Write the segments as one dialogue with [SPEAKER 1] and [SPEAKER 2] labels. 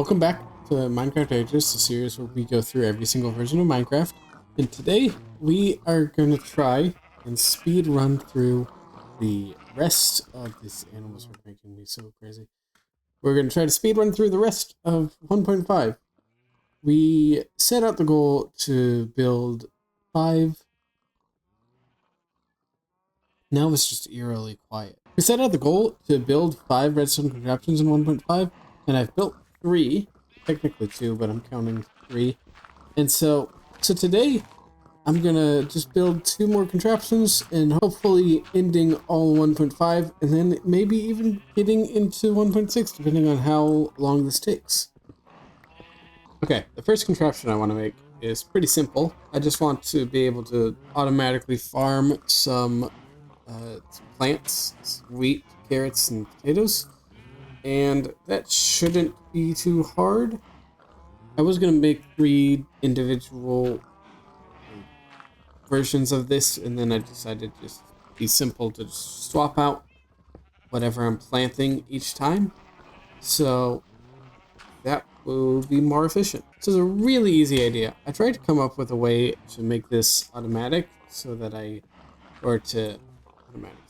[SPEAKER 1] Welcome back to Minecraft Ages, the series where we go through every single version of Minecraft. And today we are going to try and speed run through the rest of these animals are making me so crazy. We're going to try to speed run through the rest of 1.5. We set out the goal to build 5. Now it's just eerily quiet. We set out the goal to build 5 redstone contraptions in 1.5, and I've built 3. Technically 2, but I'm counting 3. And so today I'm gonna just build 2 more contraptions and hopefully ending all 1.5 and then maybe even getting into 1.6 depending on how long this takes. Okay, the first contraption I want to make is pretty simple. I just want to be able to automatically farm some plants, wheat, carrots, and potatoes. And that shouldn't be too hard. I was going to make 3 individual versions of this, and then I decided just be simple to just swap out whatever I'm planting each time. So that will be more efficient. So it's a really easy idea. I tried to come up with a way to make this automatic so that automatic's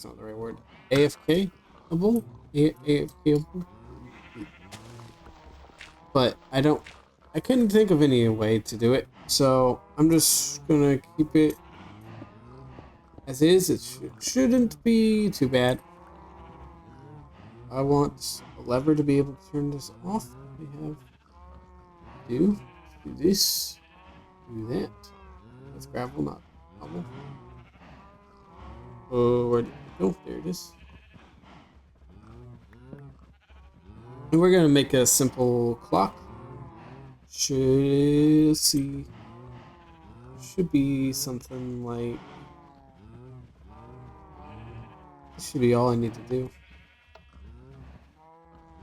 [SPEAKER 1] not the right word, AFK-able? AFK-able? But I couldn't think of any way to do it, so I'm just gonna keep it as is. It shouldn't be too bad. I want a lever to be able to turn this off. We have do this, do that. That's gravel, not cobble. Oh, where did it go? There it is. And we're gonna make a simple clock. Should be something like, this should be all I need to do.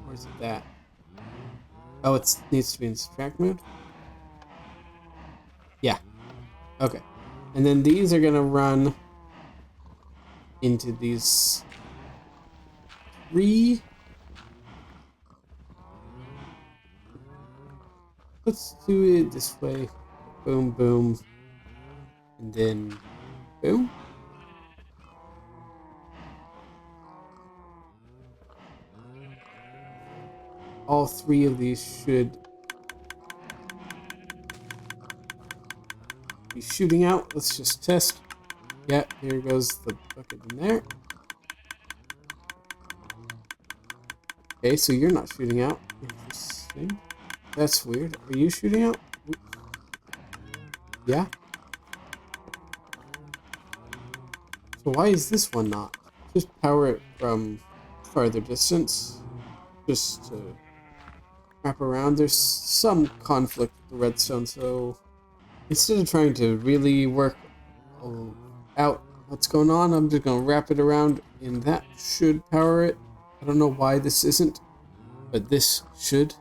[SPEAKER 1] Where's it at? Oh, it needs to be in subtract mode? Yeah. Okay. And then these are gonna run into these 3. Let's do it this way. Boom, boom. And then boom. All 3 of these should be shooting out. Let's just test. Yeah, here goes the bucket in there. Okay, so you're not shooting out. Interesting. That's weird. Are you shooting out? Yeah? So why is this one not? Just power it from farther distance. Just to wrap around. There's some conflict with the redstone, so instead of trying to really work out what's going on, I'm just going to wrap it around, and that should power it. I don't know why this isn't, but this should.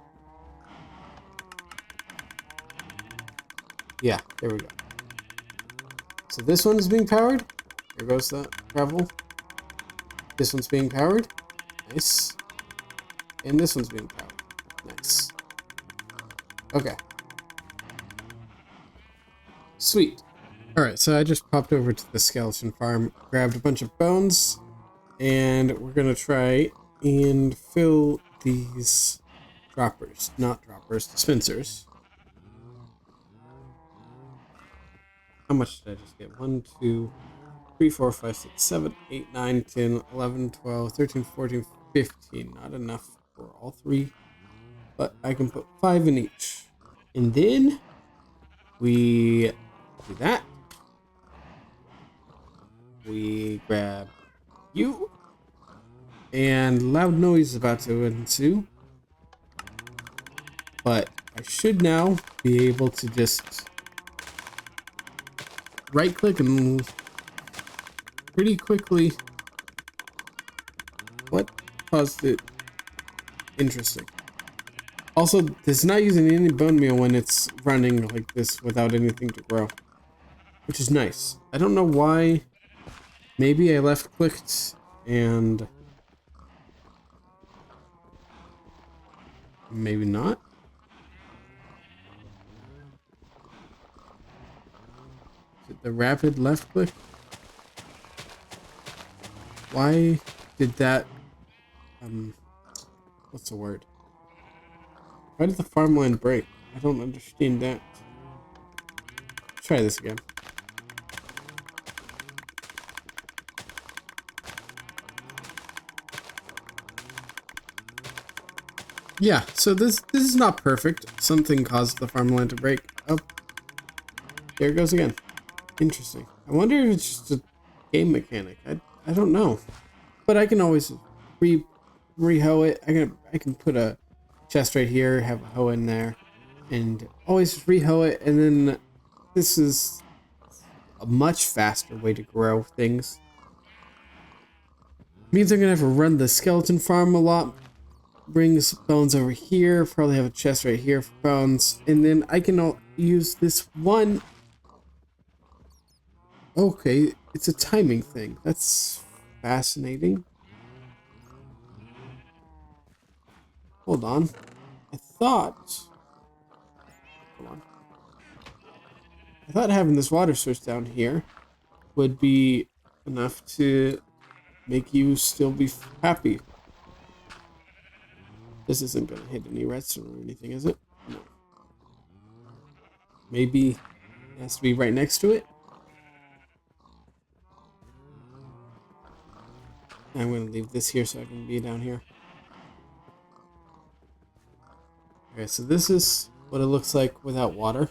[SPEAKER 1] Yeah, there we go. So this one is being powered. There goes the gravel. This one's being powered. Nice. And this one's being powered. Nice. Okay. Sweet. Alright, so I just popped over to the skeleton farm, grabbed a bunch of bones, and we're gonna try and fill these dispensers. How much did I just get? 1, 2, 3, 4, 5, 6, 7, 8, 9, 10, 11, 12, 13, 14, 15. Not enough for all 3, but I can put 5 in each. And then we do that. We grab you, and loud noise is about to ensue. But I should now be able to just right click and pretty quickly. What caused it? Interesting. Also, it's not using any bone meal when it's running like this without anything to grow, which is nice. I don't know why. Maybe I left clicked and maybe not. the rapid left click. Why did that, what's the word? Why did the farmland break? I don't understand that. Let's try this again. Yeah, so this is not perfect. Something caused the farmland to break. Oh, there it goes again. Interesting. I wonder if it's just a game mechanic. I don't know. But I can always re-hoe it. I can put a chest right here, have a hoe in there, and always re-hoe it. And then this is a much faster way to grow things. Means I'm gonna have to run the skeleton farm a lot. Bring some bones over here. Probably have a chest right here for bones, and then I can use this one. Okay, it's a timing thing. That's fascinating. Hold on. I thought. Hold on. I thought having this water source down here would be enough to make you still be happy. This isn't gonna hit any redstone or anything, is it? No. Maybe it has to be right next to it. I'm gonna leave this here so I can be down here. Okay, so this is what it looks like without water.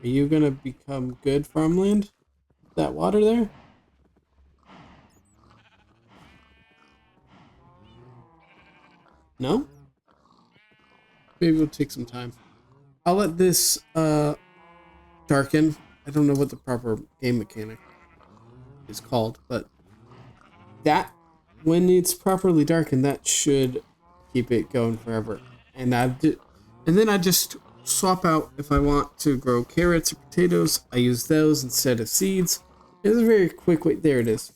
[SPEAKER 1] Are you gonna become good farmland? That water there? No? Maybe it'll take some time. I'll let this darken. I don't know what the proper game mechanic is called, but that, when it's properly darkened, that should keep it going forever. And then I just swap out if I want to grow carrots or potatoes. I use those instead of seeds. It's a very quick way. There it is.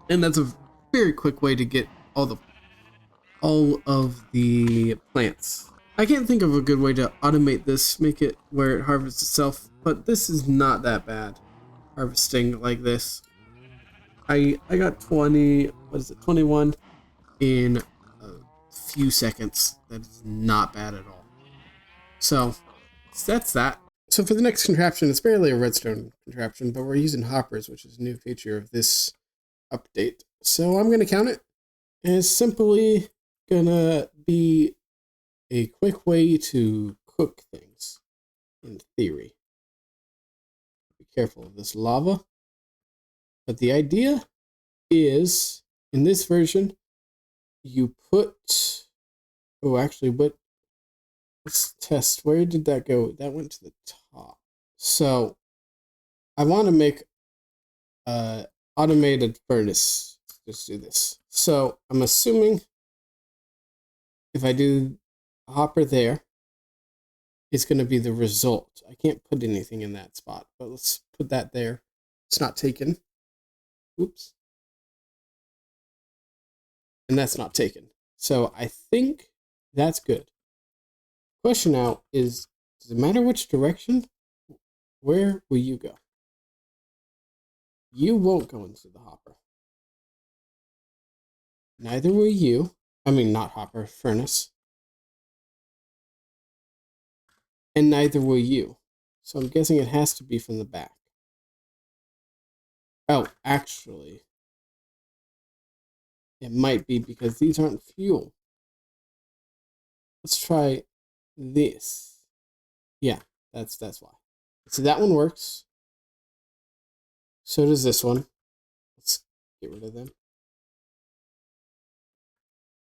[SPEAKER 1] And that's a very quick way to get all of the plants. I can't think of a good way to automate this, make it where it harvests itself, but this is not that bad. Harvesting like this. I got 21 in a few seconds. That's not bad at all. So that's that. So for the next contraption, it's barely a redstone contraption, but we're using hoppers, which is a new feature of this update. So I'm going to count it. And it's simply gonna be a quick way to cook things, in theory. Be careful of this lava. But the idea is, in this version, you put... Oh, actually, let's test. Where did that go? That went to the top. So, I want to make an automated furnace. Let's do this. So, I'm assuming if I do a hopper there, it's going to be the result. I can't put anything in that spot, but let's put that there. It's not taken. Oops. And that's not taken. So I think that's good. Question now is, does it matter which direction? Where will you go? You won't go into the hopper. Neither will you. I mean, not hopper, furnace. And neither will you. So I'm guessing it has to be from the back. Oh, actually, it might be because these aren't fuel. Let's try this. Yeah, that's why. So that one works. So does this one. Let's get rid of them.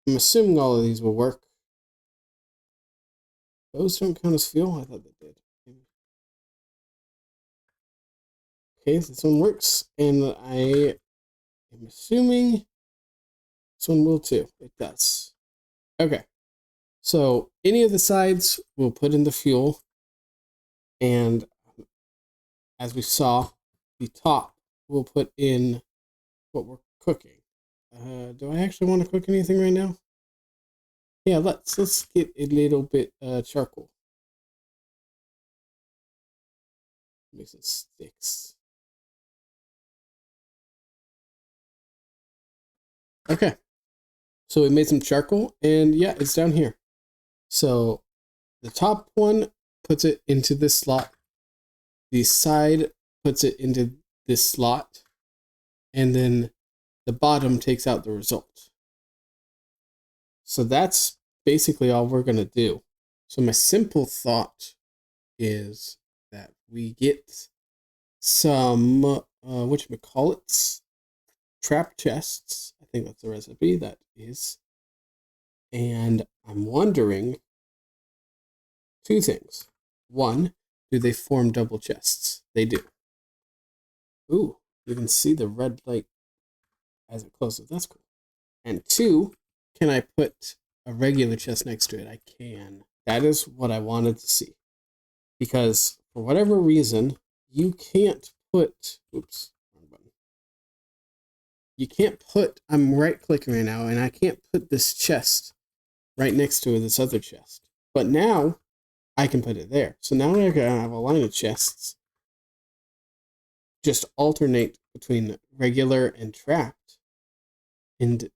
[SPEAKER 1] I'm assuming all of these will work. Those don't count as fuel? I thought they did. Okay, this one works. And I am assuming this one will too. It does. Okay. So any of the sides we'll put in the fuel. And as we saw, the top we'll put in what we're cooking. Do I actually want to cook anything right now? Yeah, let's get a little bit charcoal. Makes it sticks. Okay. So we made some charcoal, and yeah, it's down here. So the top one puts it into this slot. The side puts it into this slot. And then the bottom takes out the result. So that's basically all we're going to do. So my simple thought is that we get some, whatchamacallits, trap chests. I think that's the recipe, that is. And I'm wondering two things. One, do they form double chests? They do. Ooh, you can see the red light as it closes. That's cool. And two, can I put a regular chest next to it? I can. That is what I wanted to see. Because for whatever reason, you can't put, oops, wrong button. You can't put, I'm right clicking right now, and I can't put this chest right next to this other chest. But now I can put it there. So now I have a line of chests. Just alternate between regular and trapped. And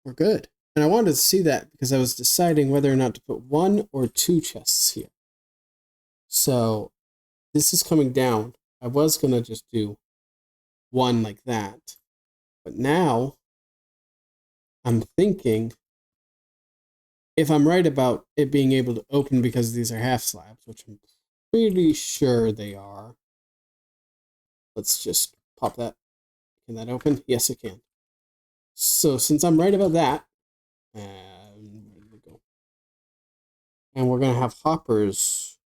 [SPEAKER 1] we're good. And I wanted to see that because I was deciding whether or not to put one or two chests here. So this is coming down. I was going to just do one like that. But now I'm thinking if I'm right about it being able to open because these are half slabs, which I'm pretty sure they are. Let's just pop that. Can that open? Yes, it can. So since I'm right about that, where did it go? And we're going to have hoppers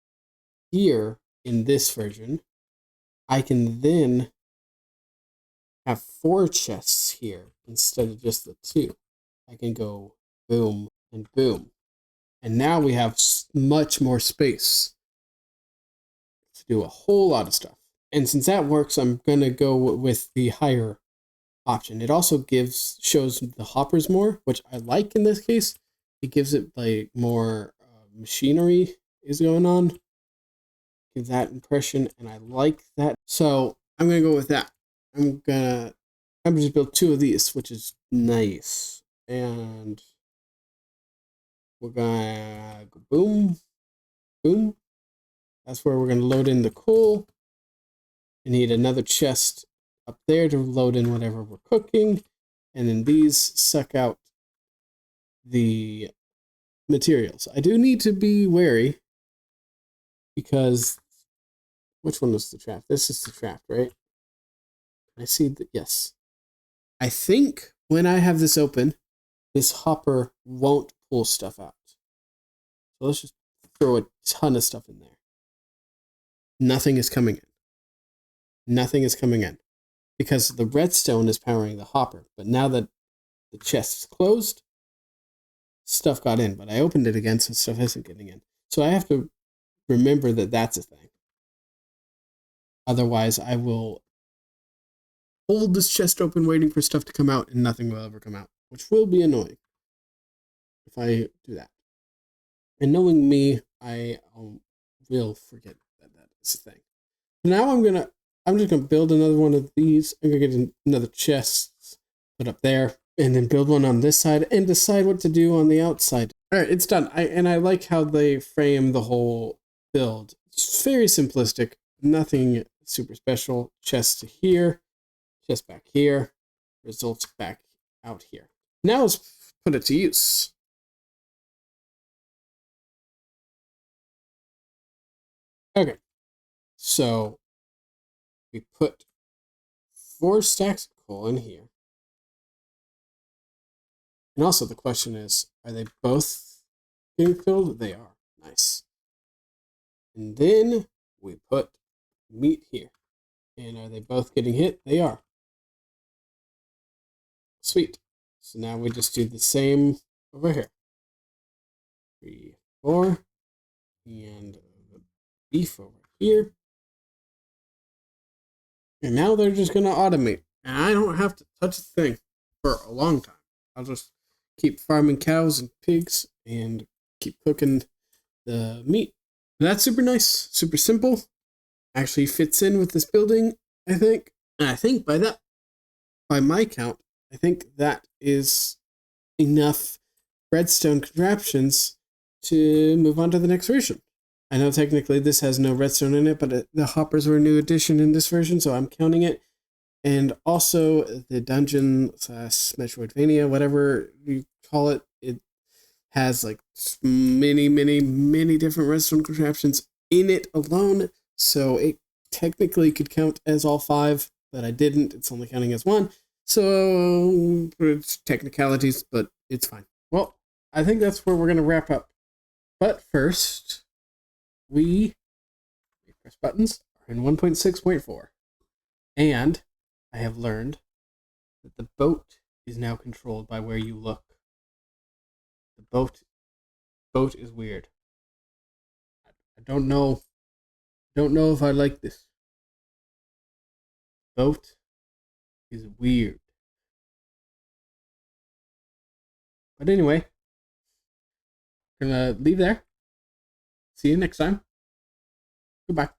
[SPEAKER 1] here in this version, I can then have 4 chests here instead of just the 2. I can go boom and boom. And now we have much more space to do a whole lot of stuff. And since that works, I'm going to go with the higher option. It also shows the hoppers more, which I like in this case. It gives it like more machinery is going on. Give that impression, and I like that. So I'm gonna go with that. I'm just build 2 of these, which is nice. And we're gonna go boom, boom. That's where we're gonna load in the coal. We need another chest up there to load in whatever we're cooking. And then these suck out the materials. I do need to be wary because which one was the trap? This is the trap, right? I see that, yes. I think when I have this open, this hopper won't pull stuff out. So let's just throw a ton of stuff in there. Nothing is coming in. Nothing is coming in. Because the redstone is powering the hopper. But now that the chest is closed, stuff got in. But I opened it again, so stuff isn't getting in. So I have to remember that that's a thing. Otherwise, I will hold this chest open waiting for stuff to come out and nothing will ever come out. Which will be annoying if I do that. And knowing me, I will forget that is a thing. Now I'm just gonna build another one of these. I'm gonna get another chest, put up there, and then build one on this side and decide what to do on the outside. All right, it's done. I like how they frame the whole build. It's very simplistic, nothing super special. Chest to here, chest back here, results back out here. Now let's put it to use. Okay, so we put 4 stacks of coal in here. And also the question is, are they both getting filled? They are. Nice. And then we put meat here. And are they both getting hit? They are. Sweet. So now we just do the same over here. 3, 4. And the beef over here. And now they're just going to automate. And I don't have to touch a thing for a long time. I'll just keep farming cows and pigs and keep cooking the meat. And that's super nice, super simple. actually fits in with this building, I think. And I think by my count, I think that is enough redstone contraptions to move on to the next version. I know technically this has no redstone in it, but the hoppers were a new addition in this version, so I'm counting it. And also the dungeon / Metroidvania, whatever you call it, it has like many different redstone contraptions in it alone. So it technically could count as all 5, but I didn't. It's only counting as 1. So it's technicalities, but it's fine. Well, I think that's where we're going to wrap up. But first, we press buttons are in 1.6.4. And I have learned that the boat is now controlled by where you look. The boat is weird. I don't know if I like this. Boat is weird. But anyway, I'm gonna leave there. See you next time. Goodbye.